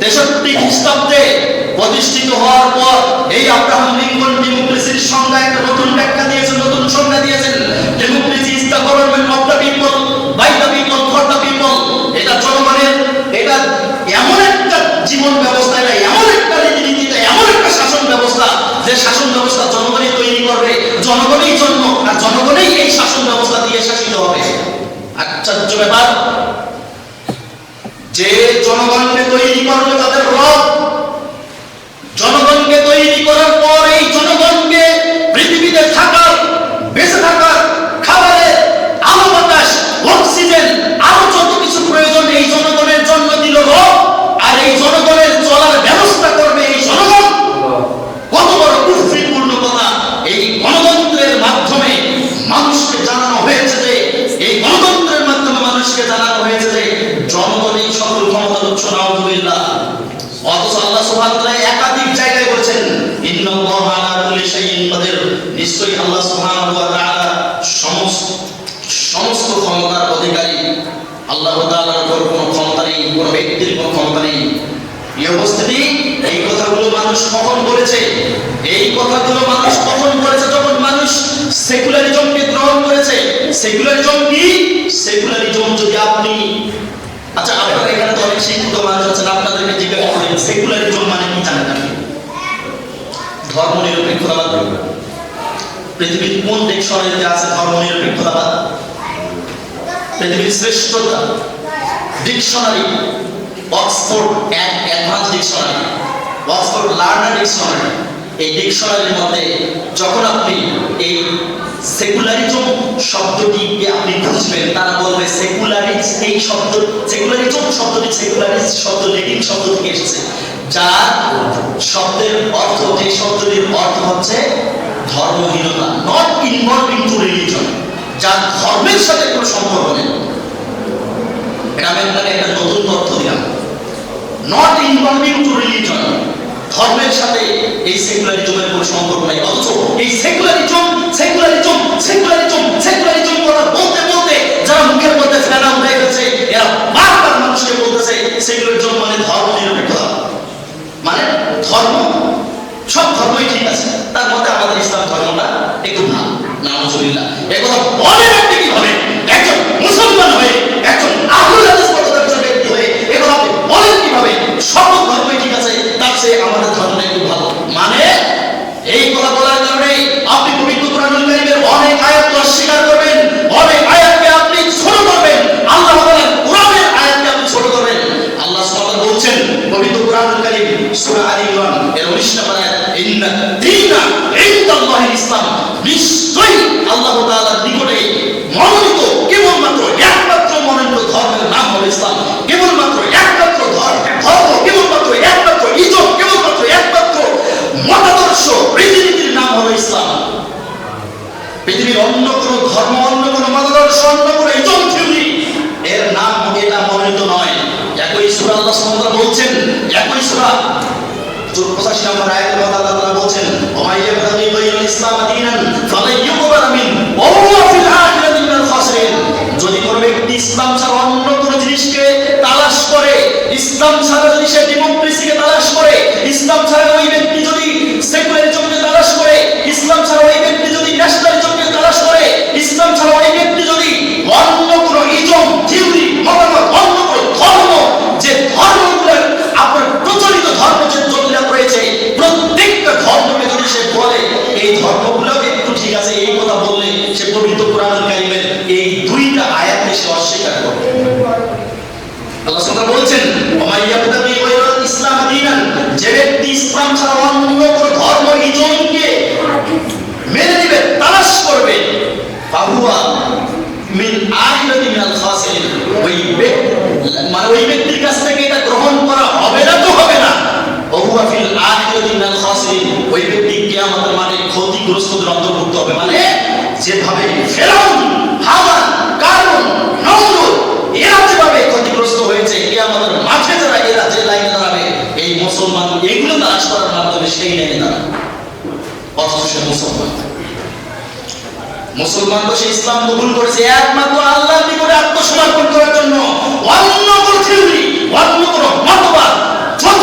63 খ্রিস্টাব্দে প্রতিষ্ঠিত হওয়ার পর এই আব্রাহাম লিঙ্কন ডেমোক্রেসির সংজ্ঞা একটা নতুন ব্যাখ্যা দিয়েছেন, নতুন সংজ্ঞা দিয়েছেন। Democracy is the government of the people, by the people, for the people. এটা জনগণের, এটা এমন একটা জীবন ব্যবস্থা, এটা এমন একটা রীতিনীতি, এটা এমন একটা শাসন ব্যবস্থা যে শাসন ব্যবস্থা জনগণই তৈরি করবে, জনগণই জন্ম আর জনগণই এই শাসন ব্যবস্থা দিয়ে শাসিত হবে। আশ্চর্য ব্যাপার, যে জনগণকে তৈরি করবে তাদের রব, জনগণকে তৈরি করার পর এই জনগণকে পৃথিবীতে থাকার, বেঁচে থাকার, খাবারের, আলো বাতাস, অক্সিজেন, আরো যত কিছু প্রয়োজন এই জনগণের জন্য দিল রব, আর এই জনগণের চলার ব্যবস্থা করবে এই জনগণ। কত বড় কুফরিপূর্ণ কথা! এই গণতন্ত্রের মাধ্যমে মানুষকে জানানো হয়েছে যে, এই গণতন্ত্রের মাধ্যমে মানুষকে জানানো হয়েছে যে জনগণই সকল ক্ষমতার উৎস। নাউযুবিল্লাহ। অথচ আল্লাহ সুবহানাহু ওয়া তাআলা একাধিক জায়গায় বলেছেন, ইন্নাল্লাহা আলা কুল্লি শাইইন কাদির, নিশ্চয়ই আল্লাহ সুবহানাহু ওয়া তাআলা সমস্ত ক্ষমতার অধিকারী। আল্লাহ তাআলার উপর কোনো ক্ষমতা নেই, কোনো ব্যক্তির কোনো ক্ষমতা নেই। এই অবস্থায় এই কথাগুলো মানুষ কখন বলেছে? এই কথাগুলো মানুষ কখন বলেছে? যখন মানুষ সেকুলারিজমকে গ্রহণ করেছে। সেকুলারিজম কি? সেকুলারিজম যদি আপনি, আচ্ছা আপনারা এখানে তো অনেক শিক্ষিত মানুষ আছেন, আপনাদেরকে জিজ্ঞাসা করেন সেকুলারিজম মানে কি জানেন আপনি? ধর্মনিরপেক্ষতাবাদ। পৃথিবীর কোন ডিকশনারিতে আছে ধর্মনিরপেক্ষতাবাদ? পৃথিবীর শ্রেষ্ঠতা dictionary Oxford advance dictionary, Oxford learner dictionary. এই ডিকশনারির মধ্যে যখন আপনি এই সেকুলারিজম শব্দটিকে আপনি বুঝবেন, তারা বলবে সেকুলারিস্ট, এই শব্দ সেকুলারিজম শব্দটি সেকুলারিস্ট শব্দ ল্যাটিন শব্দ থেকে এসেছে, যার শব্দের অর্থ, যে শব্দটির অর্থ হচ্ছে ধর্মহীনতা, নট ইনভলভিং টু রিলিজন, যার ধর্মের সাথে কোনো সম্পর্ক নেই। এটা আমি আপনাকে একটা নতুন তথ্য দিলাম, নট ইনভলভিং টু রিলিজন, ধর্মের সাথে এই সেকুলারিজমের কোনো সম্পর্ক নেই। অথচ এই সেকুলারিজম সেকুলারিজম সেকুলারিজম সেকুলারিজম কথা বলতে বলতে যারা মুখের মধ্যে ফেনা উঠে গেছে, এরা বারবার মানুষকে বলতেছে সেকুলারিজম মানে ধর্মনিরপেক্ষতা, মানে ধর্ম, সব ধর্মই ঠিক আছে, তার মধ্যে আমাদের ইসলাম ধর্মটা একটু ভালো। নাউযুবিল্লাহ। এই কথা বলে ব্যক্তি কিভাবে? একজন মুসলমান হয়ে, একজন আহলুল হাদিস পদবির ব্যক্তি হয়ে এই কথা আপনি বলেন কিভাবে? সব ধর্মই ঠিক আছে, তার চেয়ে আমাদের ধর্মটা একটু ভালো। মানে এই কথা বলার কারণে আপনি পবিত্র কোরআনুল কারীমের অনেক আয়াত অস্বীকার করবেন, অনেক আয়াতকে আপনি ছোট করবেন, আল্লাহ তাআলার কোরআনের আয়াতকে আপনি ছোট করবেন। আল্লাহ সুবহানাহু ওয়া তাআলা বলছেন পবিত্র কোরআনুল কারীম সূরা আলে ইমরান এর 19 নম্বর আয়াত, ইন্না দীনা ইনদাল্লাহিল ইসলাম, নিশ্চয়ই আল্লাহ তাআলার নিকটে মনোনীত কেবলমাত্র একমাত্র মনোনীত ধর্মের নাম হলো ইসলাম। কেবলমাত্র একমাত্র ধর্ম, কেবলমাত্র একমাত্র ইজম, কেবলমাত্র একমাত্র মতাদর্শ, রীতিনীতির নাম হলো ইসলাম। পৃথিবীর অন্য কোন ধর্ম, অন্য কোন মতাদর্শ, অন্য কোন ইজম থিওরি এর নাম এটা মনোনীত নয়। একই সূরা আল্লাহ সুবহানাহু ওয়া তাআলা বলছেন, একই সূরা 85 নম্বর আয়াতে আল্লাহ তাআলা বলছেন, ওয়া ইয়াবতাগি গায়রাল ইসলাম দীনান ফালা ইউকবাল মিন ওয়া হুয়া ফিল আখিরাতি মিনাল খাসিরিন। যদি কোনো ব্যক্তি ইসলাম ছাড়া অন্য কোনো জিনিসকে তালাশ করে, ইসলাম ছাড়া যদি সে ডেমোক্রেসিকে তালাশ করে, ইসলাম ছাড়া ওই ব্যক্তি যদি সেকুলারিজমকে তালাশ করে, ইসলাম ছাড়া ওই ব্যক্তি যদি ন্যাশনালিজমকে তালাশ করে, ইসলাম ছাড়া ওই ব্যক্তি যদি অন্য কোনো ইজম থিওরি মতামত, অন্য কোনো ধর্ম, যে ধর্মগুলো আপনার প্রচলিত ধর্ম যে যতগুলো রয়েছে, প্রত্যেকটা ধর্মকে যদি সে বলে এই ধর্মগুলো একটু ঠিক আছে, এই কথা বললে সে পবিত্র কোরআনুল কারীমের এই দুইটা আয়াতকে সে অস্বীকার করবে। আল্লাহ সুবহানাহু বলছেন, ওয়া ইয়াবতাগি গায়রাল ইসলাম দীনান, যে ব্যক্তি ইসলাম ছাড়া অন্য কোনো ধর্ম ইজমকে মেনে নেবে, তালাশ করবে, ফাহুয়া মিন আখিরাতি মিনাল খাসিরিন, ওই ব্যক্তির কাছ থেকে এটা গ্রহণ করা হবে না তো হবে না। ওহুয়া ফিল আখিরাতি মিনাল খাসিরিন, ওই ব্যক্তি কিয়ামতের মাঠে ক্ষতিগ্রস্তদের অন্তর্ভুক্ত হবে। মানে যেভাবে ফিরআউন, হামান, কারুন, নমরুদ এরা যেভাবে ক্ষতিগ্রস্ত হয়েছে, কিয়ামতের মাঠে যারা এরা যে লাইনে দাঁড়াবে, এই মুসলমান এগুলো তালাশ করার মাধ্যমে সেই লাইনে দাঁড়াবে। অথচ সে মুসলমান তো সে ইসলাম কবুল করেছে একমাত্র আল্লাহর নিকটে আত্মসমর্পণ করার জন্য। অন্য কোনো থিওরি, অন্য কোনো মতবাদ যত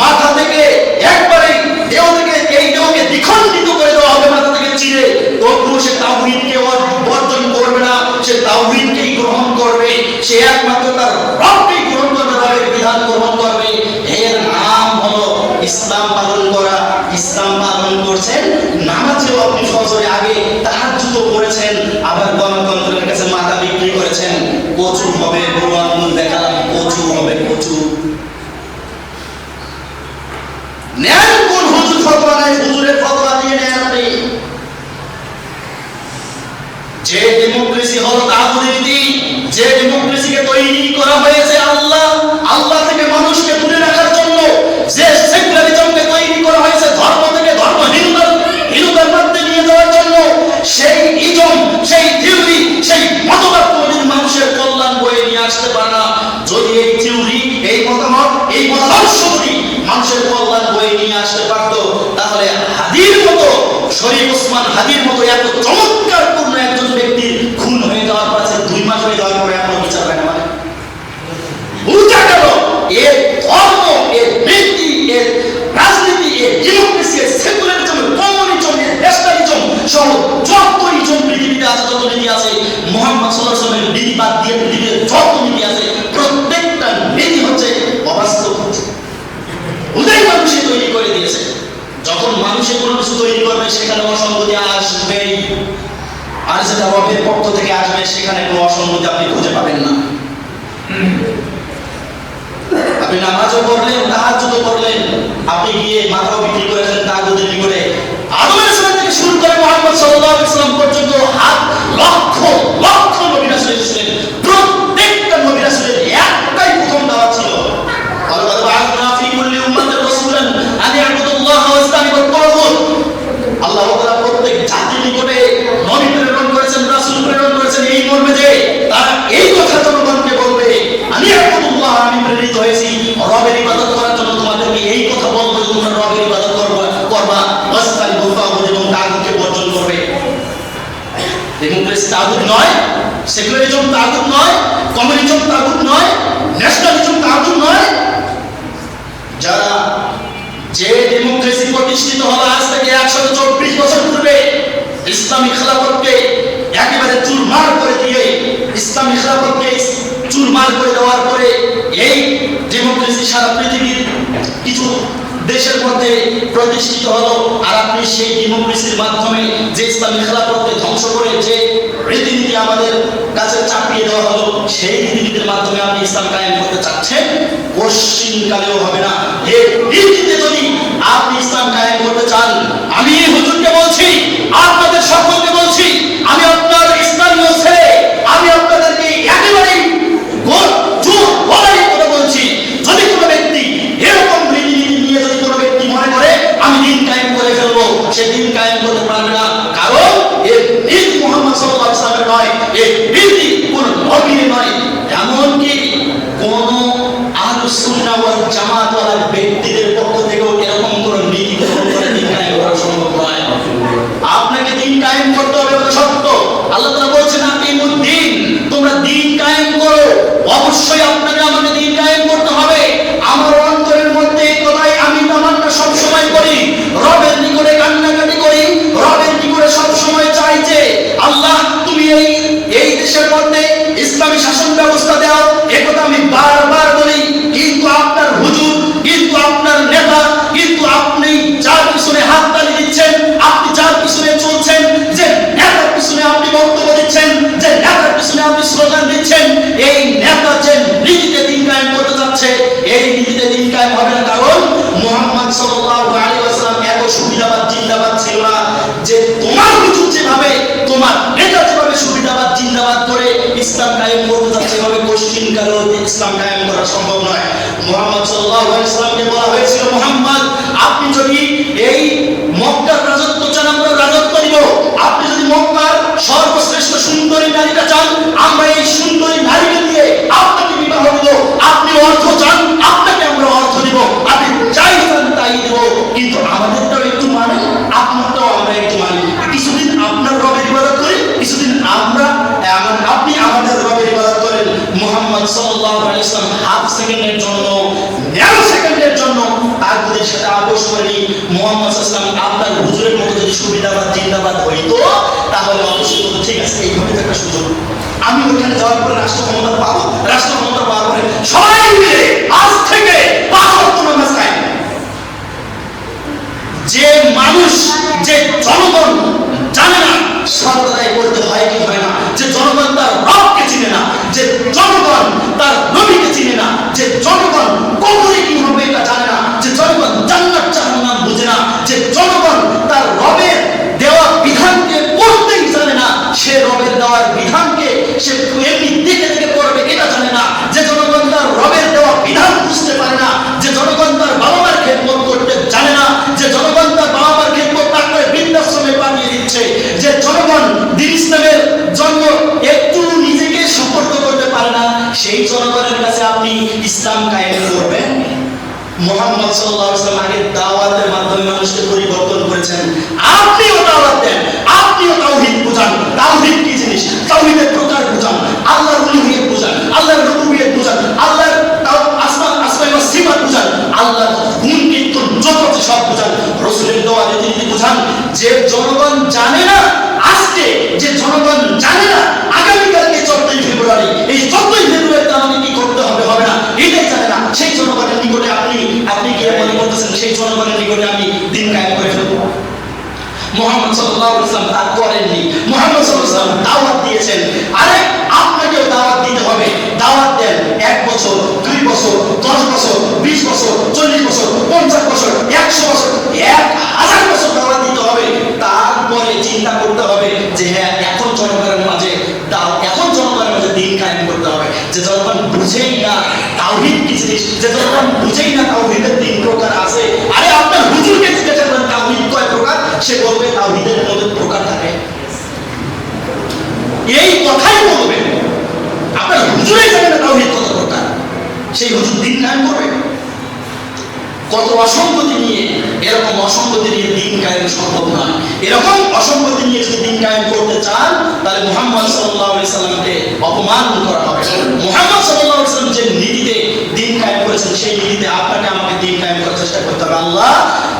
মাথা থেকে একবারে দেহ থেকে এই দেহকে দ্বিখণ্ডিত করে দেওয়া হবে মাথা থেকে চিরে, তবুও সে তাওহীদকে বর্জন করবে না, সে তাওহীদকেই গ্রহণ করবে, সে একমাত্র তার রবকেই গ্রহণ করবে, রবের বিধান গ্রহণ করবে। এর নাম হলো ইসলাম পালন করা। ইসলাম পালন করছেন, নামাজেও আপনি ফজরের আগে তাহাজ্জুদ পড়েছেন, আবার গণতন্ত্রের কাছে মাথা বিক্রি করেছেন। কচু হবে, বড় আঙ্গুল দেখালাম, কচু হবে কচু। নেন কোন হুজুর ফতোয়া নেয়, হুজুরের ফতোয়া দিয়ে নেন আপনি। যে ডেমোক্রেসি হলো তাগুতি নীতি, যে ডেমোক্রেসিকে তৈরি করা হয়েছে আল্লাহ থেকে মানুষকে দূরে রাখার জন্য, যে সেকুলারিজমকে তৈরি করা হয়েছে ধর্ম থেকে ধর্মহীনতার মধ্যে নিয়ে যাওয়ার জন্য, সেই ইজম, সেই থিওরি, সেই মতবাদ কোনদিন মানুষের কল্যাণ বয়ে নিয়ে আসতে পারে না। যদি এই থিওরি, এই মতামত, এই মতাদর্শ যদি মানুষের কল্যাণ বয়ে নিয়ে আসতে পারতো, তাহলে হাদির মতো, শরীফ ওসমান হাদির মতো এত চমৎকারপূর্ণ একজন ব্যক্তির খুন হয়ে যাওয়ার পর 2 মাস হয়ে যাওয়ার পরে এখনো বিচার হয় না। মানে বুঝা গেল এর ধর্ম, এর ব্যক্তি, এর রাজনীতি, এর ডেমোক্রেসি, এর সেকুলারিজম, কমিউনিজম, এর ন্যাশনালিজম সহ যত ইজম পৃথিবীতে আছে, যত নীতি আছে, মুহাম্মদ সাল্লাল্লাহু আলাইহি ওয়াসাল্লামের নীতি বাদ দিয়ে পৃথিবীতে যত নীতি আছে, প্রত্যেকটা নীতি হচ্ছে অবাস্তব। ওটাই মানুষে তৈরি করে দিয়েছে। যখন মানুষের কোনো কিছু তৈরি করবে সেখানে অসঙ্গতি আসবেই, আর যেটা রবের পক্ষ থেকে আসবে সেখানে কোনো অসঙ্গতি আপনি খুঁজে পাবেন না। আপনি নামাজও পড়লেন, তাহাজ্জুদও করলেন, আপনি গিয়ে মাথাও বিক্রি করেছেন তাগুতের নিকটে। আদম আলাইহিস সালাম থেকে শুরু করে মুহাম্মদ সাল্লাল্লাহু আলাইহি ওয়াসাল্লাম পর্যন্ত লক্ষ লক্ষ নবী রাসূল এসেছিলেন। প্রত্যেকটা নবী রাসূলের একটাই প্রথম দাওয়াত ছিল, আল্লাহ তাআলা ফি কুল্লি উম্মাতির রাসূলান আন ইয়াবুদুল্লাহ ওয়া ইসতানিবুত তাগুত। আল্লাহ তাআলা প্রত্যেক জাতির নিকটে নবী প্রেরণ করেছেন, রাসূল প্রেরণ করেছেন এই মর্মে যে তারা এই কথা জনগণকে বলবে, আমি ইয়াবুদুল্লাহ, আমি প্রেরিত হয়েছি রবের ইবাদত করার জন্য, তোমাদেরকে এই কথা বলবো যে তোমরা রবের ইবাদত করবা, ওয়াসতানিবুত তাগুত, এবং তাগুতকে বর্জন করবে। ডেমোক্রেসি তাগুত নয়, সেকুলারিজম তাগুত নয়, কমিউনিজম তাগুত নয়, ন্যাশনালিজম তাগুত নয়। যারা যে ডেমোক্রেসি প্রতিষ্ঠিত হলো আজ থেকে 124 বছর পূর্বে, ইসলামী খেলাফতকে একেবারে চুরমার করে দিয়ে, ইসলামী খেলাফতকে চুরমার করে দেওয়ার পরে এই ডেমোক্রেসি সারা পৃথিবীর কিছু দেশের মধ্যে প্রতিষ্ঠিত হলো। আর আপনি সেই ডেমোক্রেসির মাধ্যমে যে ইসলামী খেলাফতকে ধ্বংস করে যে রীতিনীতি আমাদের কাছে চাপিয়ে দেওয়া হলো, সেই রীতিনীতির মাধ্যমে আপনি ইসলাম কায়েম করতে চাচ্ছেন, পশ্চিমকালেও হবে না। এই রীতিতে যদি আপনি ইসলাম কায়েম করতে চান, আমি হুজুরকে বলছি, আপনাদের সকলকে বলছি, আমি আপনার ইসলামীয় ছেলে, আমি আপনাদেরকে একেবারেই জোর গলায় করে বলছি, যদি কোনো ব্যক্তি এরকম রীতিনীতি নিয়ে যদি কোনো ব্যক্তি মনে করে আমি দিন কায়েম করে ফেলবো, সে দিন কায়েম করতে পারবে না। কারণ এর নীতি মুহাম্মদ সাল্লাল্লাহু আলাইহি ওয়াসাল্লামের নয়, এর নীতি কোন নবীর নয়। এমনকি কোন আহলুস সুন্নাহ ওয়াল জামাত ওয়ালা ব্যক্তিদের পক্ষ থেকেও এরকম কোন নীতি গ্রহণ করে দিন কায়েম করা সম্ভব নয়। আপনাকে দিন কায়েম করতে হবে, এটা সত্য। আল্লাহ তাআলা বলছেন আকিমুদ্দিন, তোমরা দিন কায়েম করো। অবশ্যই আপনাকে আমাকে দিন কায়েম করতে হবে। আমার অন্তরের মধ্যে এই কথাই আমি তামান্না সব সময় করি, রবের নিকটে কান্নাকাটি করি, রবের নিকটে সব সময় চাই যে আল্লাহ তুমি এই দেশের মধ্যে ইসলামী শাসন ব্যবস্থা দাও। একথা আমি বারবার বলি, কিন্তু আপনার হুজুর, কিন্তু আপনার নেতা, কিন্তু আপনি যার পিছনে হাততালি দিচ্ছেন, আপনি যার পিছনে চলছেন, যে নেতার পিছনে আপনি বক্তব্য দিচ্ছেন, যে নেতার পিছনে আপনি স্লোগান দিচ্ছেন, এই নেতা যে নীতিতে দিন কায়েম করতে যাচ্ছে, এই নীতিতে দিন কায়েম হবে না। কারণ মুহাম্মদ সাল্লাল্লাহু আলাইহি ওয়াসাল্লাম এত সুবিধাবাদ জিন্দাবাদ ছিল না যে তোমার হুজুর যেভাবে, তোমার নেতা যেভাবে সুবিধাবাদ জিন্দাবাদ করে ইসলাম কায়েম করতে যাচ্ছে, এভাবে পশ্চিমকালেও ইসলাম কায়েম করা সম্ভব নয়। মুহাম্মদ সাল্লাল্লাহু আলাইহি ওয়াসাল্লামকে বলা হয়েছিল, মুহাম্মদ আপনি যদি এই মক্কার রাজত্ব চান, আমরা রাজত্ব দিব। আপনি যদি মক্কার সর্বশ্রেষ্ঠ সুন্দরী নারীটা চান, আমরা এই সুন্দরী নারীকে দিয়ে আপনাকে বিবাহ দিব। আপনি অর্থ চান, আপনাকে আমরা অর্থ দিব। আপনি যাই চান তাই দিব। কিন্তু আমাদেরটাও একটু মানে, আপনারটাও আমরা একটু মানি। কিছুদিন আপনার রবের ইবাদত করি, কিছুদিন আপনি আমাদের রবের ইবাদত করেন। মুহাম্মদ সাল্লাল্লাহু আলাইহি ওয়াসাল্লাম হাফ সেকেন্ডের জন্য, ন্যানো সেকেন্ডের জন্য তার নবীর সাথে আপোষ করেনি, মুহাম্মদ সাল্লাল্লাহু আলাইহি ওয়াসাল্লাম আপনার হুজুরের মতো যদি সুবিধাবাদ জিন্দাবাদ হইতো তাহলে অবশ্যই বলতো ঠিক আছে, এই ঘটে একটা সুযোগ, আমি ওখানে যাওয়ার পরে রাষ্ট্র ক্ষমতা পাবো, রাষ্ট্র ক্ষমতা পাওয়ার পরে সবাই মিলে আজ থেকে 5 ওয়াক্ত নামাজ কায়েম। যে মানুষ, যে জনগণ জানে না সালাত আদায় করতে হয় কি হয় না, যে জনগণ তার রবকে চিনে না, যে জনগণ তার নবীকে চিনে না, যে জনগণ কবরে কি হবে এটা জানে না, যে জনগণ জান্নাত জাহান্নাম বুঝে না, যে জনগণ তার রবের দেওয়া বিধানকে পড়তেই জানে না, সে রবের দেওয়ার বিধানকে সে এমনি দেখে দেখে পড়বে এটা জানে না, যে জনগণ তার রবের দেওয়া বিধান বুঝতে পারে না, যে জনগণ তার বাবা মার খেদমত করতে জানে না, যে জনগণ তার বাবা মার খেদমত না করে বৃদ্ধাশ্রমে পাঠিয়ে দিচ্ছে, যে জনগণ দ্বীন ইসলামের জন্য একটু নিজেকে সুপর্দ করতে পারে না, সেই জনগণের কাছে আপনি ইসলাম কায়েম করবেন? মুহাম্মদ সাল্লাল্লাহু আলাইহি ওয়াসাল্লাম আগে দাওয়াতের মাধ্যমে মানুষকে পরিবর্তন করেছেন, আপনিও দাওয়াত দেন, আপনিও তাওহীদ বুঝান। তাওহীদ কি জিনিস, তাওহীদের প্রকার বুঝান, আল্লাহর উলুহিয়ত বুঝান, আল্লাহর রুবুবিয়ত বুঝান, আল্লাহর আসমা ওয়া সিফাত বুঝান, আল্লাহর গুণ কীর্তন যত আছে সব বুঝান, রাসূলের দেওয়া রীতিনীতি বুঝান। যে জনগণ জানে না আজকে, যে জনগণ জানে না আগামীকালকে 14ই ফেব্রুয়ারি, এই 14ই ফেব্রুয়ারিতে আমাকে কি করতে হবে হবে না এটাই জানে না, সেই জনগণের নিকটে আপনি কি মনে করতেছেন সেই জনগণের নিকটে আমি দিন কায়েম করে ফেলবো? মুহাম্মদ সাল্লাল্লাহু আলাইহি ওয়াসাল্লাম তা করেননি। মুহাম্মদ সাল্লাল্লাহু আলাইহি ওয়াসাল্লাম দাওয়াত দিয়েছেন, আরে আপনাকেও দাওয়াত দিতে হবে। দাওয়াত দেন 1 বছর, 2 বছর, 10 বছর, 20 বছর, 40 বছর, 50 বছর, 100 বছর, 1000 বছর দাওয়াত দিতে হবে। তারপরে চিন্তা করতে হবে যে হ্যাঁ এখন জনগণের মাঝে দিন কায়েম করতে হবে। যে জনগণ বুঝেই না তাওহীদ কি জিনিস, যে জনগণ বুঝেই না তাওহীদের 3 প্রকার আছে, আরে আপনার হুজুরকে জিজ্ঞাসা করেন তাওহীদ কয় প্রকার, সে বলবে তাওহীদের মধ্যে প্রকার থাকে, এই কথাই বলবে। আপনার হুজুরই জানে না তাওহীদ কত প্রকার, সেই হুজুর দিন কায়েম করবে? কত অসঙ্গতি নিয়ে, এরকম অসঙ্গতি নিয়ে দিন কায়েম সম্ভব নয়। এরকম অসঙ্গতি নিয়ে যদি দিন কায়েম করতে চান তাহলে মুহাম্মদ সাল্লাল্লাহু আলাইহি সাল্লামকে অপমান করা হবে। মুহাম্মদ সাল্লাল্লাহু আলাইহি সাল্লাম যে নীতিতে দিন কায়েম করেছেন সেই নীতিতে আপনাকে আমাকে দিন কায়েম করার চেষ্টা করতে হবে। আল্লাহ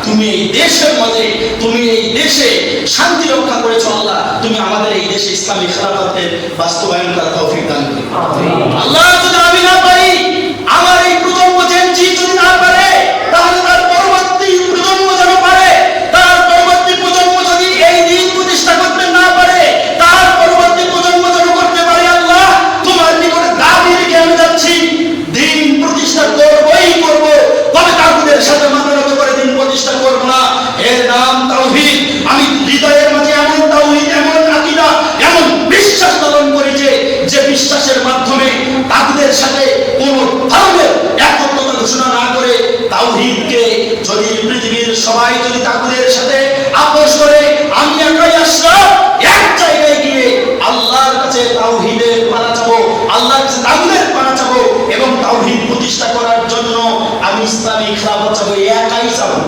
তুমি এই দেশের মাঝে, তুমি এই দেশে শান্তি রক্ষা করেছো, আল্লাহ তুমি আমাদের এই দেশে ইসলামী খেলাফতের বাস্তবায়ন করার তৌফিক দান করো। আল্লাহ যদি আমি না পারি, আমার এই প্রজন্ম জেনজি যদি না পারে, তাহলে তার পরবর্তী প্রজন্ম যেন পারে, তার পরবর্তী প্রজন্ম যদি এই দিন প্রতিষ্ঠা করতে না পারে, তার পরবর্তী প্রজন্ম যেন করতে পারে। আল্লাহ তোমার নিকটে দাবি রেখে আমি যাচ্ছি, দিন প্রতিষ্ঠা করবই করব, তবে তাগুতের সাথে মাথা নত করে দিন প্রতিষ্ঠা করব না। এর নাম তাওহীদ। আমি হৃদয়ের মাঝে এমন তাওহীদ, এমন আকীদা, এমন বিশ্বাস লালন করি যে বিশ্বাসের মাধ্যমে তাগুতের সাথে কোন ধরনের একত্রতা ঘোষণা না করে তাওহীদকে যদি পৃথিবীর সবাই যদি তাগুতের সাথে আপোষ করে, আমি একাই আশরাফ এক জায়গায় গিয়ে আল্লাহর কাছে তাওহীদের পানা চাবো, আল্লাহর কাছে তাগুতের পানা চাবো এবং তাওহীদ প্রতিষ্ঠা করার জন্য আমি ইসলামী খেলাফত চাবো, একাই চাবো,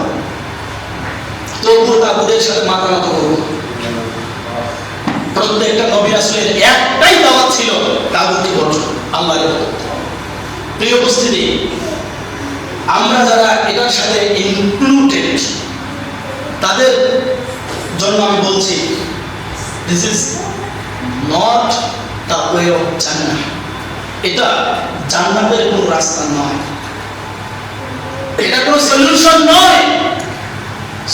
তবু তাগুতের সাথে মাথা নত করবো। প্রত্যেকটা নবী রাসূলের একটাই দাওয়াত ছিল, তাগুতকে বর্জন, আল্লাহর ইবাদত। প্রিয় উপস্থিতি, আমরা যারা এটার সাথে ইনক্লুডেড তাদের জন্য আমি বলছি, this is not the way of জান্নাহ। এটা জান্নাতের কোনো রাস্তা নয়, এটা কোনো সলিউশন নয়।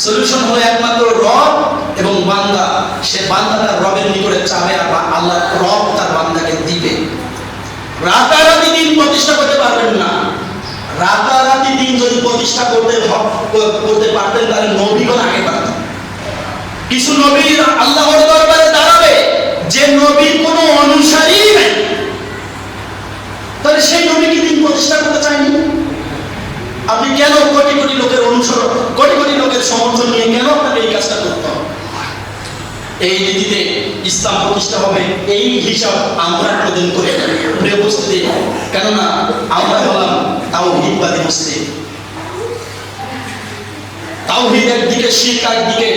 সলিউশন হলো একমাত্র রব এবং বান্দা। সে বান্দা তার রবের নিকটে চাবে আর আল্লাহ রব তার বান্দাকে দিবে। রাতারাতি দিন প্রতিষ্ঠা করতে পারবেন না। রাতারাতি দিন যদি প্রতিষ্ঠা করতে পারতেন তাহলে নবীগণ আগে পারতেন। কিছু নবী আল্লাহর দরবারে দাঁড়াবে যে নবীর কোনো অনুসারী নেই, তাহলে সেই নবী কি দিন প্রতিষ্ঠা করতে চায়নি? আপনি কেন কোটি কোটি লোকের অনুসরণ, কোটি কোটি লোকের সমর্থন নিয়ে কেন আপনাকে এই কাজটা করতে হবে? এই নীতিতে ইসলাম প্রতিষ্ঠা হবে, এই হিসাব আমরা প্রদান করে প্রিয় উপস্থিতি। কেননা আমরা হলাম তাওহীদবাদী মুসলিম। তাওহীদ একদিকে, শিরক একদিকে।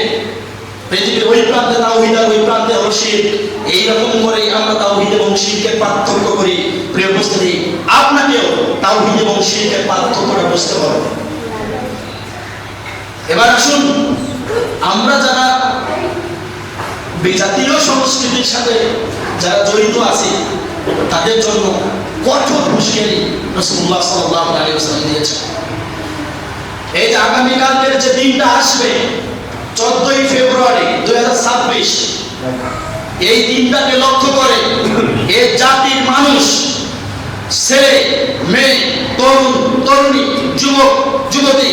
পৃথিবীর ওই প্রান্তে তাওহীদ আর ওই প্রান্তে হলো শিরক। এইরকম করে আমরা তাওহীদ এবং শিরকের পার্থক্য করি। প্রিয় উপস্থিতি, আপনাকেও তাওহীদ এবং শিরকের পার্থক্যটা বুঝতে হবে। এবার আসুন, আমরা যারা বিজাতীয় সংস্কৃতির সাথে যারা জড়িত আছি তাদের জন্য কঠোর হুঁশিয়ারি রাসূলুল্লাহ সাল্লাল্লাহু আলাইহি ওয়াসাল্লাম দিয়েছেন। এই যে আগামীকালকের যে দিনটা আসবে 14ই ফেব্রুয়ারি 2026, এই দিনটাকে লক্ষ্য করে এই জাতির মানুষ, ছেলে মেয়ে, তরুণ তরুণী, যুবক যুবতী,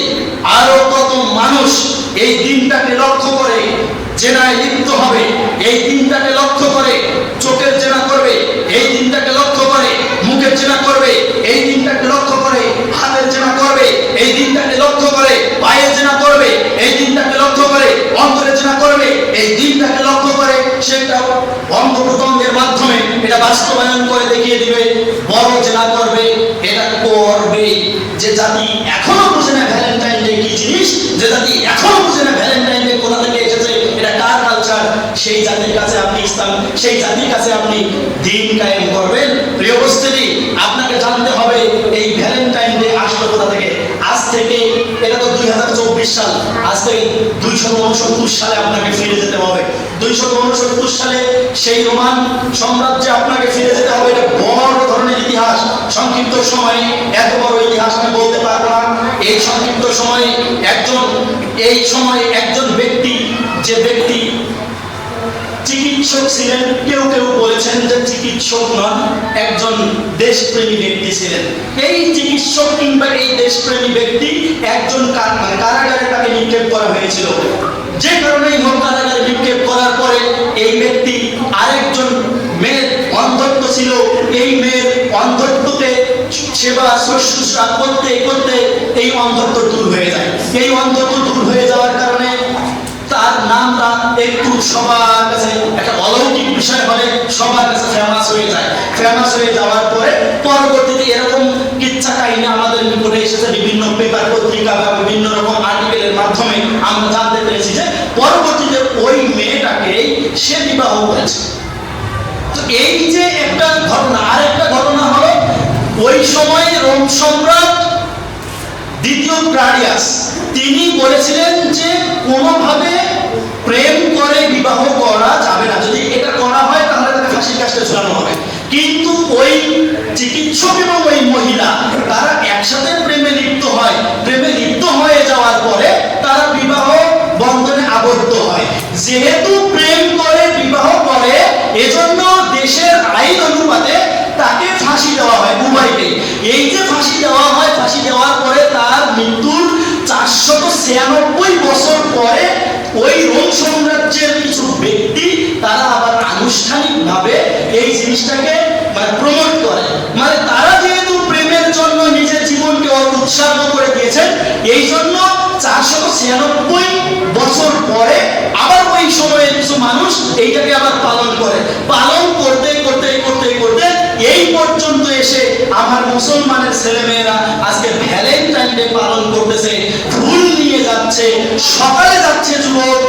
আরো কত মানুষ এই দিনটাকে লক্ষ্য করে জেনায় লিপ্ত হবে, এই দিনটাকে লক্ষ্য করে চোখের জেনা করবে, এই দিনটাকে লক্ষ্য করে মুখের জেনা করবে, এই দিনটাকে লক্ষ্য করে হাতের জেনা করবে, এই দিনটাকে লক্ষ্য করে পায়ের জেনা করবে, এই দিনটাকে লক্ষ্য করে অন্তরের জেনা করবে, এই দিনটাকে লক্ষ্য করে সেটা অঙ্গ প্রত্যঙ্গের মাধ্যমে এটা বাস্তবায়ন করে দেখিয়ে দিবে, বড় জেনা করবে। এটা করবে যে জাতি এখনো বুঝে না ভ্যালেন্টাইন ডে কি জিনিস, যে জাতি এখনো বুঝে না ভ্যালেন্টাইন ডে কোথা থেকে এসেছে, এটা কার কালচার, সেই জাতির কাছে আপনি ইসলাম, সেই জাতির কাছে আপনি দিন কায়েম করবেন। প্রিয় উপস্থিতি, আপনাকে জানতে হবে এই ভ্যালেন্টাইন ডে আসলো কোথা থেকে। আজ থেকে, এটা তো 2024 সাল, আজ থেকে 269 সালে আপনাকে ফিরে যেতে হবে। 269 সালে সেই রোমান সাম্রাজ্যে আপনাকে ফিরে যেতে হবে। এটা বড় ধরনের ইতিহাস, সংক্ষিপ্ত সময়ে এত বড় ইতিহাস আমি বলতে পারবো না। এই সংক্ষিপ্ত সময়ে একজন ব্যক্তি, যে ব্যক্তি চিকিৎসক ছিলেন, কেউ কেউ বলেছেন যে চিকিৎসক নন, একজন দেশপ্রেমী ব্যক্তি ছিলেন। এই চিকিৎসক কিংবা এই দেশপ্রেমী ব্যক্তি একজন কারাগারে তাকে নিক্ষেপ করা হয়েছিল। যে কারণে কারাগারে নিক্ষেপ করার পরে এই ব্যক্তি আরেকজন মেয়ের অন্ধত্ব ছিল, এই মেয়ের অন্ধত্বকে সেবা শুশ্রূষা করতে করতে এই অন্ধত্ব দূর হয়ে যায়। এই অন্ধত্ব দূর হয়ে যাওয়ার কারণে তার নামটা একটু সবার কাছে একটা অলৌকিক বিষয় হলে সবার কাছে ফেমাস হয়ে যায়। ফেমাস হয়ে যাওয়ার পরে পরবর্তীতে এরকম কিচ্ছা কাহিনী আমাদের নিকটে এসেছে, বিভিন্ন পেপার পত্রিকা বা বিভিন্ন রকম আর্টিকেলের মাধ্যমে আমরা জানতে পেরেছি যে পরবর্তীতে ওই মেয়েটাকে সে বিবাহ করেছে। তো এই যে একটা ঘটনা, আর একটা ঘটনা হলো ওই সময় রোম সম্রাট দ্বিতীয় ক্লাডিয়াস তিনি বলেছিলেন যে কোনোভাবে প্রেম করে বিবাহ করা যাবে না, যদি এটা করা হয় তাহলে তাকে ফাঁসির কাস্টে ঝুলানো হবে। কিন্তু ওই চিকিৎসক এবং ওই মহিলা তারা একসাথে প্রেমে লিপ্ত হয়। প্রেমে লিপ্ত হয়ে যাওয়ার পরে তারা বিবাহ বন্ধনে আবদ্ধ হয়। যেহেতু প্রেম করে বিবাহ করে, এজন্য দেশের আইন অনুপাতে তাকে ফাঁসি দেওয়া হয় উভয়কে। এই যে ফাঁসি দেওয়া হয়, ফাঁসি দেওয়ার পরে তার মৃত্যুর 496 বছর পরে ওই রোম সাম্রাজ্যের কিছু ব্যক্তি তারা আবার আনুষ্ঠানিকভাবে এই জিনিসটাকে প্রমোট করে। মানে তারা যেহেতু প্রেমের জন্য নিজের জীবনকে উৎসর্গ করে দিয়েছেন, এই জন্য 496 বছর পরে আবার ওই সময়ে কিছু মানুষ এইটাকে আবার পালন করে। পালন করতে করতে করতে করতে এই পর্যন্ত এসে আমার মুসলমানের ছেলেমেয়েরা আজকে ভ্যালেন্টাইন ডে পালন করতেছে। ফুল নিয়ে যাচ্ছে, সকালে যাচ্ছে যুবক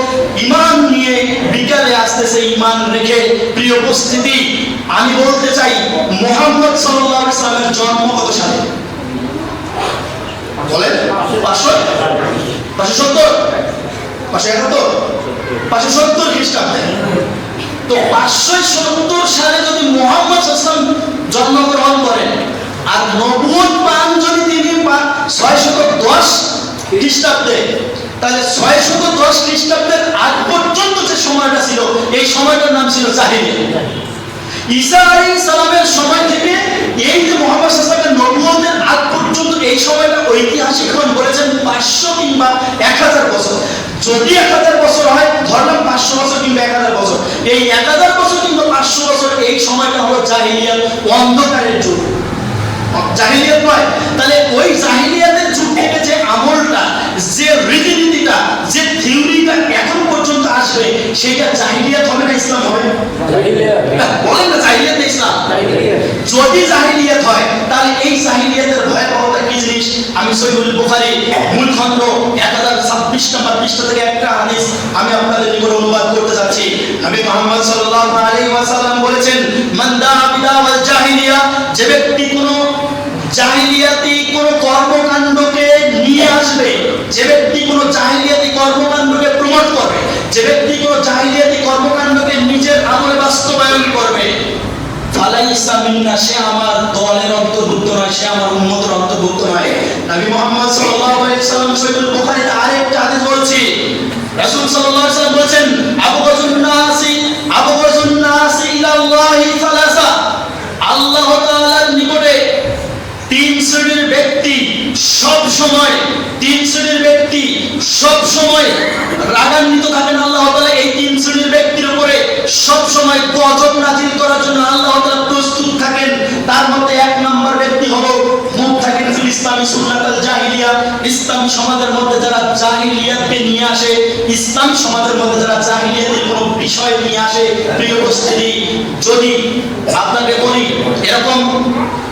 ঈমান নিয়ে, বিকালে আসতেছে ঈমান রেখে। প্রিয় উপস্থিতি, আমি বলতে চাই মুহাম্মদ সাল্লাল্লাহু আলাইহি ওয়াসাল্লামের জন্ম কত সালে বলেন? 570 571 খ্রিস্টাব্দে। তো 570 সালে যদি মুহাম্মদ সাল্লাল্লাহু আলাইহি ওয়াসাল্লাম জন্মগ্রহণ করেন আর নবুয়ত পান যদি তিনি 610 খ্রিস্টাব্দে, তাহলে 610 খ্রিস্টাব্দের আগ পর্যন্ত যে সময়টা ছিল, এই সময়টার নাম ছিল জাহিলিয়াত। ঈসা আলাইহিস সালামের সময় থেকে এই যে মুহাম্মদ সাল্লাল্লাহু আলাইহি ওয়াসাল্লামের নবুয়তের আগ পর্যন্ত এই সময়টা ঐতিহাসিকগণ বলেছেন 500 কিংবা 1000 বছর। যদি 1000 বছর হয়, ধরলাম 500 বছর কিংবা 1000 বছর, এই 1000 বছর কিংবা 500 বছর এই সময়টা হলো জাহিলিয়াত, অন্ধকারের যুগ। জাহিলিয়াত নয়, তাহলে ওই জাহিলিয়াতের যুগ থেকে যে আমলটা, যে রীতিনীতিটা, যে থিওরিটা এখন পর্যন্ত আসবে, সেটা জাহিলিয়াত হবে না ইসলাম হবে? বলেন না, জাহিলিয়াত না ইসলাম? যদি জাহিলিয়াত হয় তাহলে এই জাহিলিয়াতের ভয়াবহতা কি জিনিস আমি সহিহুল বুখারী মূল খণ্ড 1026 নম্বর পৃষ্ঠা থেকে একটা হাদিস আমি আপনাদের নিকট অনুবাদ করতে যাচ্ছি। নবী মুহাম্মদ সাল্লাল্লাহু আলাইহি ওয়াসাল্লাম বলেছেন, মান দা বিদাওয়াল জাহিলিয়া, যে ব্যক্তি কোনো জাহিলিয়াতি কোনো কর্মকাণ্ডকে নিয়ে আসবে, যে ব্যক্তি কোনো জাহিলিয়াতি লাইসা মিন্না, সে আমার দলের অন্তর্ভুক্ত নয়, সে আমার উম্মতের অন্তর্ভুক্ত নয়। নবী মুহাম্মদ সাল্লাল্লাহু আলাইহি ওয়াসাল্লাম সহিহুল বুখারীতে আরেকটা হাদিস বলছি, রাসূল সাল্লাল্লাহু আলাইহি ওয়াসাল্লাম বলেছেন আবগাযুন নাসি ইলাল্লাহি সালাসা, আল্লাহ তাআলার নিকটে তিন শ্রেণীর ব্যক্তি সব সময় রাগান্বিত থাকেন আল্লাহ তাআলা এই তিন শ্রেণীর ব্যক্তির উপরে সব সময় গজব নাযিল করার জন্য আল্লাহ তাআলা প্রস্তুত থাকেন। তার মধ্যে এক নম্বর ব্যক্তি হলো মুবতাকিন ফিল ইসলামি সুন্নাতাল জাহিলিয়া, ইসলামী সমাজের মধ্যে যারা জাহিলিয়াতকে নিয়ে আসে, ইসলামী সমাজের মধ্যে যারা জাহিলিয়াতের কোনো বিষয় নিয়ে আসে। প্রিয় উপস্থিতি, যদি আপনাকে বলি এরকম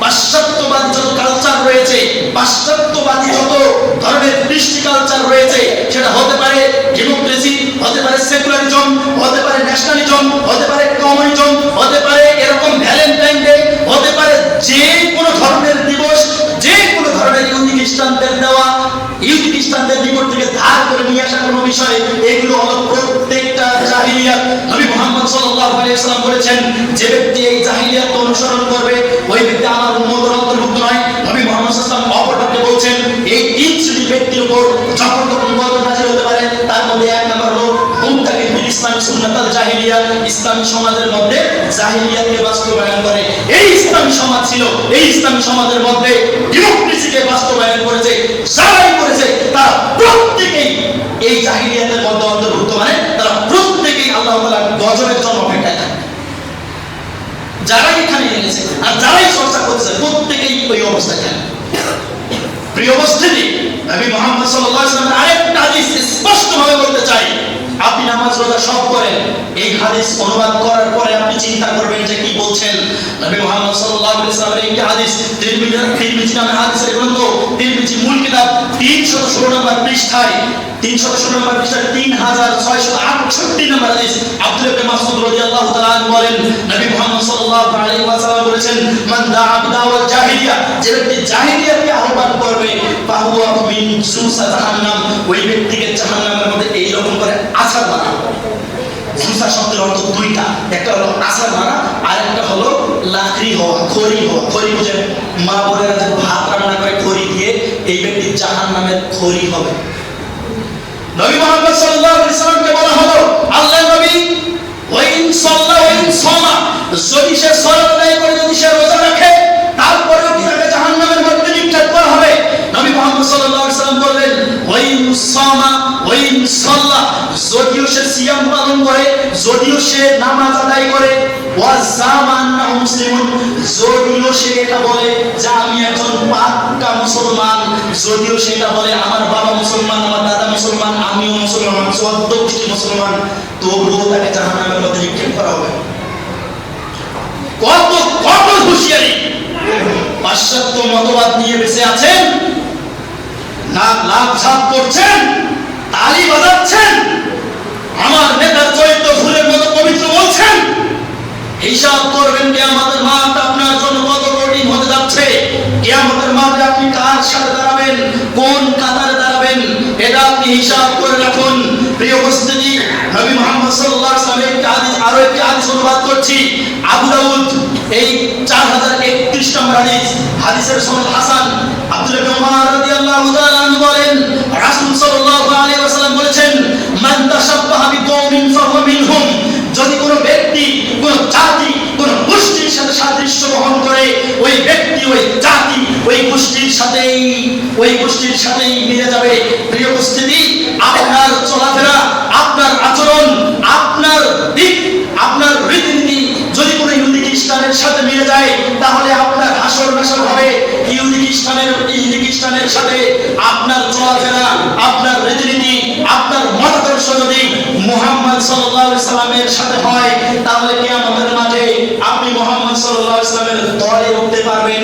পাশ্চাত্যবাদী যত কালচার রয়েছে, পাশ্চাত্যবাদী যত ধরনের কৃষ্টি কালচার রয়েছে, সেটা হতে পারে ডেমোক্রেসি, হতে পারে সেকুলারিজম, হতে পারে ন্যাশনালিজম, হতে পারে কমিউনিজম, হতে পারে এরকম ভ্যালেন্টাইন ডে, হতে পারে যে কোনো ধরনের দিবস, যে কোনো ধরনের ইহুদি খ্রিস্টানদের দেওয়া, ইহুদি খ্রিস্টানদের নিকট থেকে ধার করে নিয়ে আসা কোনো বিষয়, এগুলো হলো প্রত্যেকটা জাহিলিয়াত। নবী মুহাম্মদ সাল্লাল্লাহু আলাইহি ওয়াসাল্লাম বলেছেন, যে ব্যক্তি এই জাহিলিয়াতকে অনুসরণ করবে ওই ব্যক্তি আমার উম্মতের অন্তর্ভুক্ত নয়। নবী মুহাম্মদ সাল্লাল্লাহু আলাইহি ওয়াসাল্লাম অপরপক্ষে বলছেন, এই তিন শ্রেণীর ব্যক্তির উপর যখন তখন গজব নাযিল হতে পারে। তার মধ্যে এক নম্বর হলো মুবতাকিন ফিল ইসলামি সুন্নাতাল জাহিলিয়া, ইসলামী সমাজের মধ্যে জাহিলিয়াতকে বাস্তবায়ন করে। এই ইসলামী সমাজ ছিল, এই ইসলামী সমাজের মধ্যে ডেমোক্রেসিকে বাস্তবায়ন করেছে, যারাই করেছে তারা প্রত্যেকেই এই জাহিলিয়াতের মধ্যে অন্তর্ভুক্ত, মানে তারা প্রত্যেকেই আল্লাহ তাআলার গজবের জন্য অপেক্ষায় থাকে। যারাই এখানে এনেছে আর যারাই চর্চা করছে প্রত্যেকেই ওই অবস্থায় থাকে। প্রিয় উপস্থিতি, নবী মুহাম্মদ সাল্লাল্লাহু আলাইহি ওয়াসাল্লাম আরেকটা হাদিস স্পষ্টভাবে বলতে চাই। আপনি নামাজ রোজা সব করেন, এই হাদিস অনুবাদ করার পরে আপনি চিন্তা করবেন যে কি বলছেন। নবী মুহাম্মদ সাল্লাল্লাহু আলাইহি ওয়াসাল্লামের এই হাদিস তিরমিজি নামে হাদিসের গ্রন্থ, তিরমিজি মূল কিতাব 316 নম্বর পৃষ্ঠায় 3668 নম্বর হাদিস, আব্দুল্লাহ ইবনে মাসউদ রাদিয়াল্লাহু তাআলা আনহু বলেন, নবী মুহাম্মদ সাল্লাল্লাহু আলাইহি ওয়াসাল্লাম বলেছেন, মান দাআ বিদাওয়াল জাহিলিয়া, যে ব্যক্তি জাহিলিয়াতকে আহ্বান করবে, ফাহুয়া মিন সুসা জাহান্নাম, ওই ব্যক্তিকে জাহান্নামের মধ্যে এই রকম করে আছাড় মারা। সুসা শব্দের অর্থ দুইটা, একটা হলো আছাড় মারা, আর একটা হলো লাকড়ি হওয়া, খড়ি হওয়া। খড়ি বুঝেন, মা বোনেরা যে ভাত রান্না করে খড়ি দিয়ে, এই ব্যক্তি জাহান্নামের খড়ি হবে। নবী মুহাম্মদ সাল্লাল্লাহু আলাইহি ওয়াসাল্লামকে বলা হলো, আল্লাহর নবী ওয়াইন সাল্লা ওয়াইন সামা, যদি সে সালাত আদায় করে, যদি সে রোজা রাখে, তারপরেও কি তাকে জাহান্নামের মধ্যে নিক্ষেপ করা হবে? নবী মুহাম্মদ সাল্লাল্লাহু আলাইহি ওয়াসাল্লাম বললেন, ওয়াইন সামা ওয়াইন সাল্লা, যদিও সে সিয়াম পালন করে, যদিও সে নামাজ আদায় করে, ওয়া জামা আন্নাহু মুসলিমুন, যদিও সে এটা বলে যে আমি একজন পাক্কা মুসলমান, যদিও সেটা বলে আমার বাবা মুসলমান, আমার দাদা মুসলমান, আমিও মুসলমান, 14 গোষ্ঠী মুসলমান, তবুও তাকে জাহান্নামের মধ্যে নিক্ষেপ করা হবে। কত কত হুঁশিয়ারি! পাশ্চাত্য মতবাদ নিয়ে বেঁচে আছেন, না লাভ ঝাপ করছেন, তালি বাজাচ্ছেন, আমার নেতার চরিত্র ফুলের মতো পবিত্র বলছেন। হিসাব করবেন কিয়ামতের মাঠ আপনার জন্য কত কঠিন হতে যাচ্ছে। কিয়ামতের মাঠে আপনি কার সাথে দাঁড়াবেন, কোন কাতারে দাঁড়াবেন, এটা আপনি হিসাব করে রাখুন। প্রিয় উপস্থিতি, নবী মুহাম্মদ সাল্লাল্লাহু আলাইহি ওয়াসাল্লামের একটা হাদিস, আরো একটি হাদিস অনুবাদ করছি, আবু দাউদ এই 4031 নম্বর হাদিস, হাদিসের সনদ হাসান। আব্দুল্লাহ ইবনে উমর রাদিয়াল্লাহু তাআলা আনহু বলেন, রাসূল সাল্লাল্লাহু আলাইহি ওয়াসাল্লাম বলেছেন, মান তাশাব্বাহা বিকওমিন ফাহুয়া মিনহুম, যদি কোনো ব্যক্তি, কোনো জাতি, কোনো গোষ্ঠীর সাথে সাদৃশ্য বহন করে, ওই ব্যক্তি, ওই জাতি, ওই গোষ্ঠীর সাথেই মিলে যাবে। প্রিয় উপস্থিতি, আপনার চলাফেরা, আপনার আচরণ, আপনার দিক, আপনার রীতিনীতি যদি কোনো ইহুদি খ্রিস্টানের সাথে মিলে যায়, তাহলে আপনার হাসর নাসর হবে ইহুদি খ্রিস্টানের সাথে। আপনার চলাফেরা, আপনার রীতিনীতি, আপনার মতাদর্শ যদি মুহাম্মদ সাল্লাল্লাহু আলাইহি সাল্লামের সাথে হয়, তাহলে কিয়ামতের মাঠে আপনি মুহাম্মদ সাল্লাল্লাহু আলাইহি সাল্লামের দলে উঠতে পারবেন।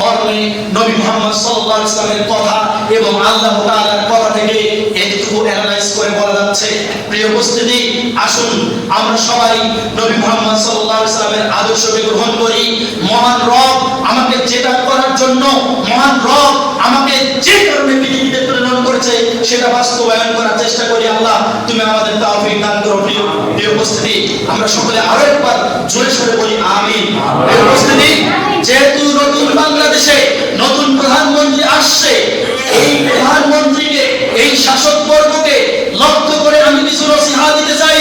মর্মে নবী মুহাম্মদ সাল্লাল্লাহু আলাইহি সাল্লামের কথা এবং আল্লাহ তাআলার কথা থেকে এতটুকু অ্যানালাইজ করে বলা যাচ্ছে। প্রিয় উপস্থিতি, আসুন আমরা সবাই নবী মুহাম্মদ সাল্লাল্লাহু আলাইহি সাল্লামের আদর্শকে গ্রহণ করি। মহান রব আমাকে যেটা করার জন্য, মহান রব আমাকে যে কারণে পৃথিবীতে প্রেরণ করেছে, করেছে সেটা বাস্তবায়ন করার চেষ্টা করি। আল্লাহ তুমি আমাদের তৌফিক দান করো। প্রিয় উপস্থিতি, আমরা সকলে আরো একবার জোরে সোরে বলি আমিন। প্রিয় উপস্থিতি, যেহেতু নতুন বাংলাদেশে নতুন প্রধানমন্ত্রী আসছে, এই প্রধানমন্ত্রীকে, এই শাসক বর্গকে লক্ষ্য করে আমি কিছু নসিহা দিতে চাই।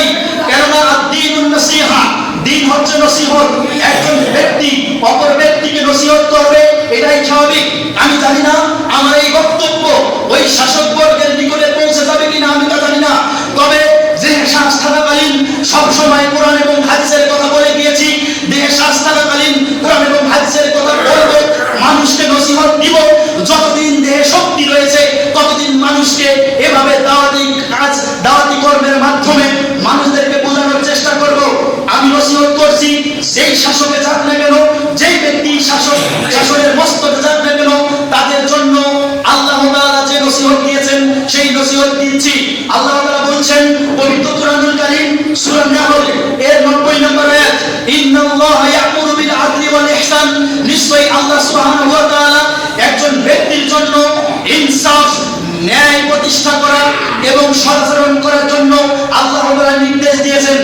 কেননা দ্বীনুন নসিহা, দিন হচ্ছে নসিহত। একজন ব্যক্তি অপর ব্যক্তিকে নসিহত করবে, এটাই স্বাভাবিক। আমি জানি না আমার এই বক্তব্য ওই শাসক বর্গের নিকটে পৌঁছে যাবে কিনা, আমি তা জানি না। তবে দেহে শ্বাস থাকাকালীন সবসময় কোরআন এবং হাদিসের কথা বলে গিয়েছি। দেহে শ্বাস থাকাকালীন কোরআন এবং হাদিসের কথা বলবো, মানুষকে নসিহত দিব। যতদিন দেহে শক্তি রয়েছে ততদিন মানুষকে এভাবে দাওয়াতি কাজ, দাওয়াতি কর্মের মাধ্যমে মানুষদেরকে বোঝানোর চেষ্টা করব। আমি নসিহত করছি, যেই শাসকে যাক না কেন, যেই ব্যক্তি শাসনের মস্তকে যাক না কেন, তাদের জন্য আল্লাহ তাআলা যে নসিহত দিয়েছেন সেই নসিহত দিচ্ছি। আল্লাহ তাআলা বলছেন পবিত্র কোরআনুল কারীম সূরা নাহল এর 90 নম্বর আয়াত, ইন্নাল্লাহা ইয়া'মুরু বিল আদলি ওয়াল ইহসান, নিশ্চয়ই আল্লাহ সুবহানাহু ওয়া তাআলা একজন ব্যক্তির জন্য ইনসাফ, ন্যায় প্রতিষ্ঠা করা এবং সদাচরণ করার জন্য আল্লাহ তাআলা নির্দেশ দিয়েছেন।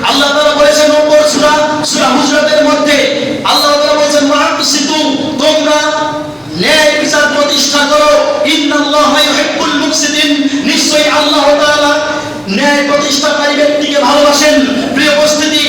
আল্লাহ তাআলা বলেছেন অপর সূরা হুজরাতের মধ্যে, আল্লাহ তাআলা বলেছেন ওয়াকসিতু, তোমরা ন্যায় বিচার প্রতিষ্ঠা করো, ইন্নাল্লাহা ইউহিব্বুল মুকসিতিন, নিশ্চয়ই আল্লাহ তাআলা ন্যায় প্রতিষ্ঠাকারী ব্যক্তিকে ভালোবাসেন। প্রিয় উপস্থিতি,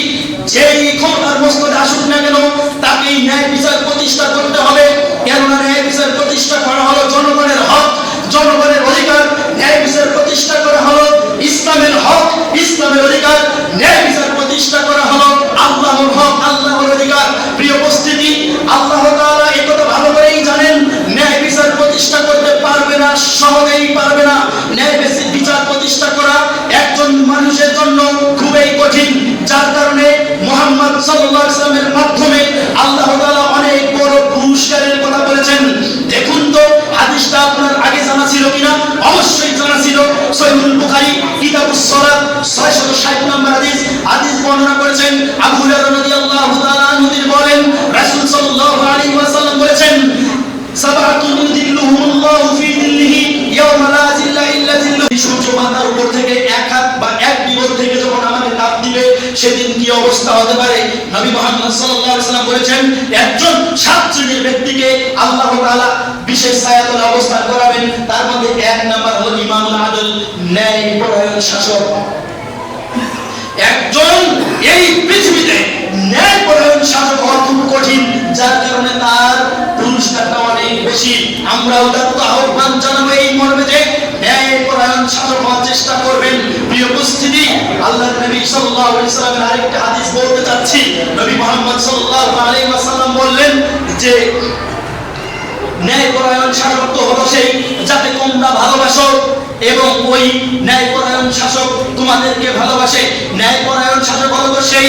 যেই ক্ষমতার মস্তকে আসুক না কেন তাকে ন্যায় বিচার প্রতিষ্ঠা করতে হবে। কেননা ন্যায় বিচার প্রতিষ্ঠা করা হলো জনগণের হক, জনগণের অধিকার। ন্যায় বিচার প্রতিষ্ঠা করা হলো ইসলামের হক, ইসলামের অধিকার। ন্যায় বিচার প্রতিষ্ঠা করা হলো আল্লাহর হক, আল্লাহর অধিকার। প্রিয় উপস্থিতি, আল্লাহ তাআলা এই কথা ভালো করেই জানেন ন্যায় বিচার প্রতিষ্ঠা করতে পারবে না, সহজেই পারবে না। ন্যায় বিচার প্রতিষ্ঠা করা একজন মানুষের জন্য খুবই কঠিন, যার কারণে মুহাম্মদ সাল্লাল্লাহু আলাইহি ওয়াসাল্লামের মাধ্যমে আল্লাহ তাআলা অনেক বড় পুরস্কারের কথা বলেছেন। দেখুন তো হাদিসটা আপনার আগে জানা ছিল কিনা? অবশ্যই জানা ছিল। সহিহুল বুখারী কিতাবুস সালাত 660 নম্বর হাদিস। হাদিস বর্ণনা করেছেন আবু হুরায়রা রাদিয়াল্লাহু তাআলা আনহু, বলেন রাসূল সাল্লাল্লাহু আলাইহি ওয়াসাল্লাম বলেছেন, সাবাতুন ইউযিল্লুহুমুল্লাহু ফি যিল্লিহি ইয়াওমা লা যিল্লা ইল্লা যিল্লুহু। সূর্য মাথার উপর থেকে এক হাত বা এক বিগত থেকে যখন আমাকে তাপ দিবে সেদিন কি অবস্থা হতে পারে? নবী মুহাম্মদ সাল্লাল্লাহু আলাইহি ওয়াসাল্লাম বলেছেন একজন 7 শ্রেণীর ব্যক্তিকে আল্লাহ তাআলা বিশেষ ছায়াতলে অবস্থান করাবেন। তার মধ্যে এক নাম্বার হলো ইমামুল আদল, ন্যায় পরায়ণ শাসক। একজন এই পৃথিবীতে ন্যায় পরায়ণ শাসক হওয়া খুব কঠিন, যার কারণে তার পুরস্কারটা অনেক বেশি। আমরা উদাত্ত আহ্বান জানাবো এই মর্মে যে ন্যায় পরায়ণ শাসক হওয়ার চেষ্টা করবেন। প্রিয় উপস্থিতি, আল্লাহর নবী সাল্লাল্লাহু আলাইহি ওয়াসাল্লামের আরেকটা হাদিস বলতে চাচ্ছি। নবী মুহাম্মদ সাল্লাল্লাহু আলাইহি ওয়াসাল্লাম বললেন যে ন্যায়পরায়ণ শাসক তো হলো সেই যাকে তোমরা ভালোবাসো এবং ওই ন্যায়পরায়ণ শাসক তোমাদেরকে ভালোবাসে। ন্যায়পরায়ণ শাসক হলো সেই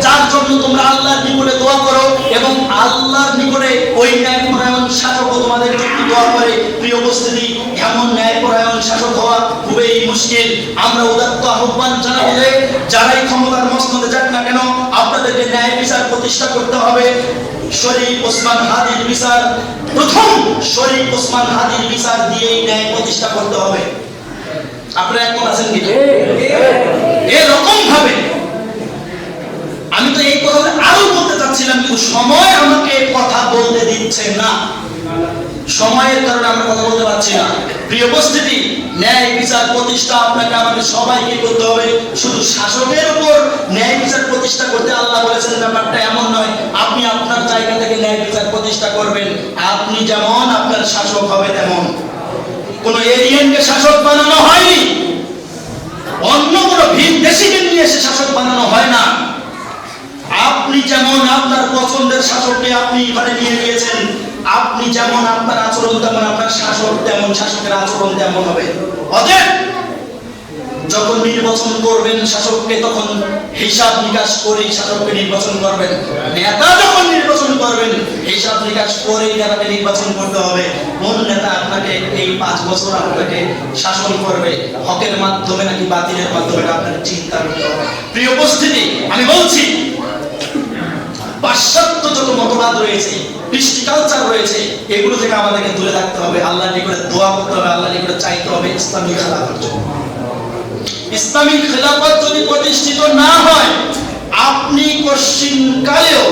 যার জন্য তোমরা আল্লাহর নিকটে দোয়া করো এবং আল্লাহর নিকটে ওই ন্যায়পরায়ণ শাসক তোমাদের জন্য দোয়া করে। প্রিয় উপস্থিতি, এমন ন্যায়পরায়ণ শাসক হওয়া খুবই মুশকিল। আমরা উদাত্ত আহ্বান জানাবো যে যারাই ক্ষমতার মসনদে যাক না কেন আপনাদেরকে ন্যায় বিচার প্রতিষ্ঠা করতে হবে। শরীফ ওসমান হাদির বিচার, প্রথম শরীফ ওসমান হাদির বিচার দিয়েই ন্যায় প্রতিষ্ঠা করতে হবে। আপনারা একমত আছেন কি? এরকম ভাবে আমি তো এই কথা আরো বলতে চাচ্ছিলাম, কিন্তু সময় আমাকে কথা বলতে দিচ্ছে না। সময়ের কারণে আমরা কথা বলতে পারছি না। প্রিয় উপস্থিতি, ন্যায় বিচার প্রতিষ্ঠা আপনাকে আমাকে সবাইকে করতে হবে। শুধু শাসকের উপর ন্যায় বিচার প্রতিষ্ঠা করতে আল্লাহ বলেছেন ব্যাপারটা এমন নয়। আপনি আপনার জায়গা থেকে ন্যায় বিচার প্রতিষ্ঠা করবেন। আপনি যেমন আপনার শাসক হবে তেমন। কোন এলিয়েনকে শাসক বানানো হয়নি, অন্য কোন ভিন দেশিকে নিয়ে এসে শাসক বানানো হয় না। আপনি যেমন আপনার পছন্দের শাসককে আপনি এখানে নিয়ে গিয়েছেন, আপনি যেমন আপনার আচরণ তেমন আপনার শাসক, তেমন শাসকের আচরণ তেমন হবে। অতএব যখন নির্বাচন করবেন শাসককে তখন হিসাব নিকাশ করেই শাসককে নির্বাচন করবেন। নেতা যখন নির্বাচন করবেন হিসাব নিকাশ করেই নেতাকে নির্বাচন করতে হবে। কোন নেতা আপনাকে এই 5 বছর আপনাকে শাসন করবে, হকের মাধ্যমে নাকি বাতিলের মাধ্যমে, আপনাকে চিন্তা করতে হবে। প্রিয় উপস্থিতি, আমি বলছি পাশ্চাত্য যত মতবাদ রয়েছে, কৃষ্টি কালচার রয়েছে, এগুলো থেকে আমাদেরকে দূরে থাকতে হবে। আল্লাহর নিকটে দোয়া করতে হবে, আল্লাহর নিকটে চাইতে হবে ইসলামী খেলাফত জন্য। ইসলামী খেলাফত যদি প্রতিষ্ঠিত না হয়, আপনি পশ্চিমকালেও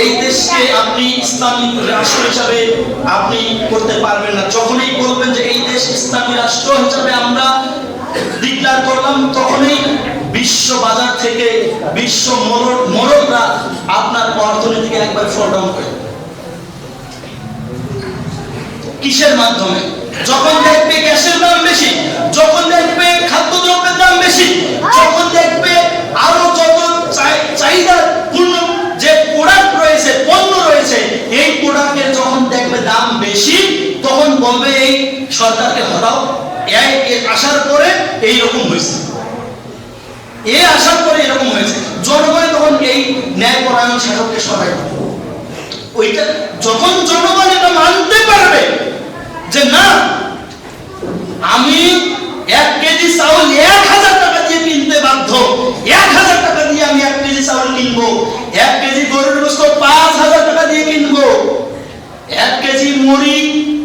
এই দেশকে আপনি ইসলামী রাষ্ট্র হিসাবে আপনি করতে পারবেন না। যখনই বলবেন যে এই দেশ ইসলামী রাষ্ট্র হিসাবে আমরা ডিক্লেয়ার করলাম, তখনই বিশ্ব বাজার থেকে বিশ্ব মরদরা আপনার অর্থনীতিকে একবার ফল ডাউন করে। কিসের মাধ্যমে? যখন দেখবে গ্যাসের দাম বেশি, যখন দেখবে খাদ্যদ্রব্যের দাম বেশি, যখন দেখবে আরো যত চাহিদা পূর্ণ যে প্রোডাক্ট রয়েছে, পণ্য রয়েছে, এই প্রোডাক্টের যখন দেখবে দাম বেশি, তখন বলবে এই সরকারকে হটাও। আসার পরে এইরকম হয়েছে, আসার পরে এরকম হয়েছে। জনগণ তখন এই ন্যায়পরায়ণ শাসককে সরাই। ওইটা যখন জনগণ এটা মানতে পারবে যে না, আমি 1 কেজি চাউল 1000 টাকা দিয়ে কিনতে বাধ্য, 1000 টাকা দিয়ে আমি 1 কেজি চাউল কিনবো, 1 কেজি গরুর গোশত 5000 টাকা দিয়ে কিনবো, 1 কেজি মুড়ি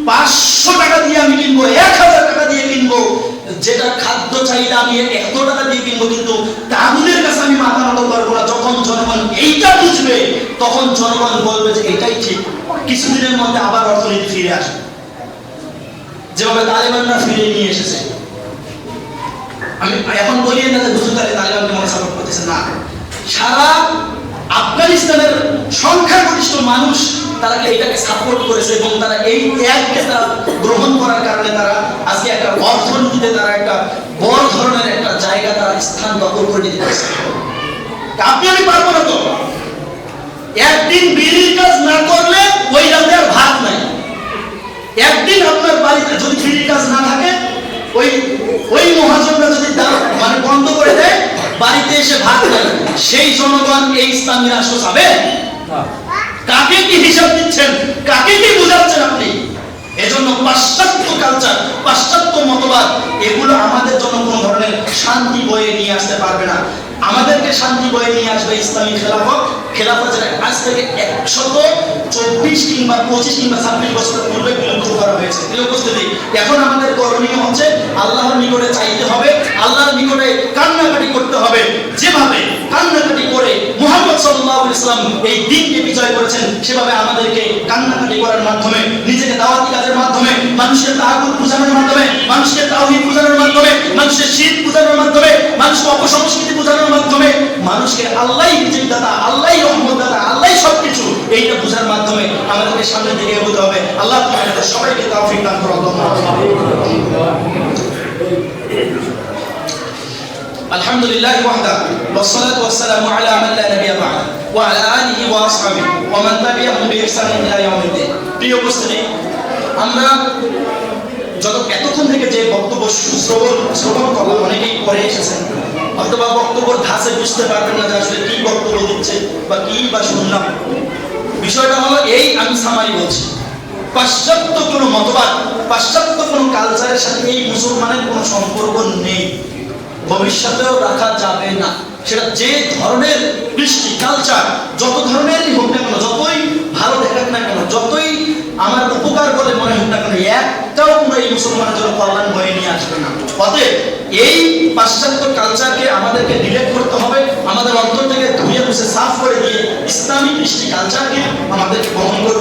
500 টাকা দিয়ে আমি কিনবো, 1000 টাকা দিয়ে কিনবো, যেটা খাদ্য চাহিদা আমি 100 টাকা দিয়ে কিনবো, কিন্তু তাগুনের কাছে আমি মাথা নত করবো না। যখন জনগণ এইটা বুঝবে, তখন জনগণ বলবে যে এটাই ঠিক। কিছুদিনের মধ্যে আবার অর্থনীতি ফিরে আসবে, যেভাবে তালেবানরা ফিরে নিয়ে এসেছে। আমি এখন বলি না যে হুজুর তালেবানকে মনে সাপোর্ট করতেছে না, সারা আফগানিস্তানের সংখ্যাগরিষ্ঠ মানুষ তারা এটাকে সাপোর্ট করেছে এবং তারা এই ত্যাগকে তারা গ্রহণ করার কারণে তারা আজকে একটা অর্থনীতিতে তারা একটা বড় ধরনের একটা জায়গা, তারা স্থান দখল করে নিতে পারছে। আপনি আমি পারবো না তো। একদিন বিড়ির কাজ না করলে ওই রাতে আর ভাত নাই। একদিন আপনার বাড়িতে যদি বিড়ির কাজ না থাকে, ওই মহাজনরা যদি মানে বন্ধ করে দেয়, বাড়িতে এসে ভাত নাই, সেই জনগণ এই ইসলামী রাষ্ট্র চাবে? কাকে কি হিসাব দিচ্ছেন? কাকে কি বুঝাচ্ছেন আপনি? এজন্য পাশ্চাত্য কালচার, পাশ্চাত্য মতবাদ, এগুলো আমাদের জন্য কোনো ধরনের শান্তি বয়ে নিয়ে আসতে পারবে না। আমাদেরকে শান্তি বয়ে নিয়ে আসবে ইসলামী খেলাফত। খেলাফত যেটা আজ থেকে 124 কিংবা 25 কিংবা 26 বছর পূর্বে বিলুপ্ত করা হয়েছে। উপস্থিতি এখন আমাদের করণীয় হচ্ছে আল্লাহর নিকটে চাইতে হবে, আল্লাহর নিকটে কান্নাকাটি করতে হবে। যেভাবে কান্নাকাটি করে মুহাম্মদ সাল্লাল্লাহু আলাইহি ওয়াসাল্লাম এই দ্বীনকে বিজয় করেছেন, সেভাবে আমাদেরকে কান্নাকাটি করার মাধ্যমে, নিজেকে দাওয়াতি কাজের মাধ্যমে, মানুষের তাহাজ্জুদ পূজানোর মাধ্যমে, মানুষকে তাওহীদ পূজানোর মাধ্যমে, মানুষের শিরক পূজানোর মাধ্যমে, মানুষকে অপসংস্কৃতি পূজানোর মাধ্যমে, মানুষকে আল্লাহই রিজিক দাতা, আল্লাহই রহমত দাতা, আল্লাহই সবকিছু, এইটা বোঝার মাধ্যমে আমাদেরকে সামনের দিকে এগোতে হবে। আল্লাহ আমাদের সবাইকে তৌফিক দান করুন। আলহামদুলিল্লাহ ওয়াহদা ওয়াসসালাতু ওয়াসসালামু আলা মান লা নাবিয়্যা বা'দা ওয়া আলা আলিহি ওয়া আসহাবিহি ওয়া মান তাবি'আহুম বিইহসানিন ইলা ইয়াউমিদ্দিন। প্রিয় উপস্থিতি, আমরা এতক্ষণ থেকে যে বক্তব্য শ্রবণ করলাম, অনেকেই পরে এসেছেন, অথবা বক্তব্যের ধাঁচে বুঝতে পারবেন না যে আসলে কি বক্তব্য দিচ্ছে বা কি বা শুনলাম। বিষয়টা হলো এই, আমি সামারি বলছি, পাশ্চাত্য কোনো মতবাদ, পাশ্চাত্য কোনো কালচারের সাথে এই মুসলমানের কোনো সম্পর্ক নেই, ভবিষ্যতেও রাখা যাবে না। সেটা যে ধরনের কৃষ্টি কালচার, যত ধরনেরই হোক না কেন, যতই ভালো দেখাক না কেন, যতই আমার উপকার বলে মনে হোক না কেন, একটাও কোনো এই মুসলমানের জন্য কল্যাণ বয়ে নিয়ে আসবে না। অতএব এই পাশ্চাত্য কালচারকে আমাদেরকে ডিলেট করতে হবে, আমাদের অন্তর থেকে ধুয়ে মুছে সাফ করে দিয়ে ইসলামী কৃষ্টি কালচারকে আমাদেরকে বহন করতে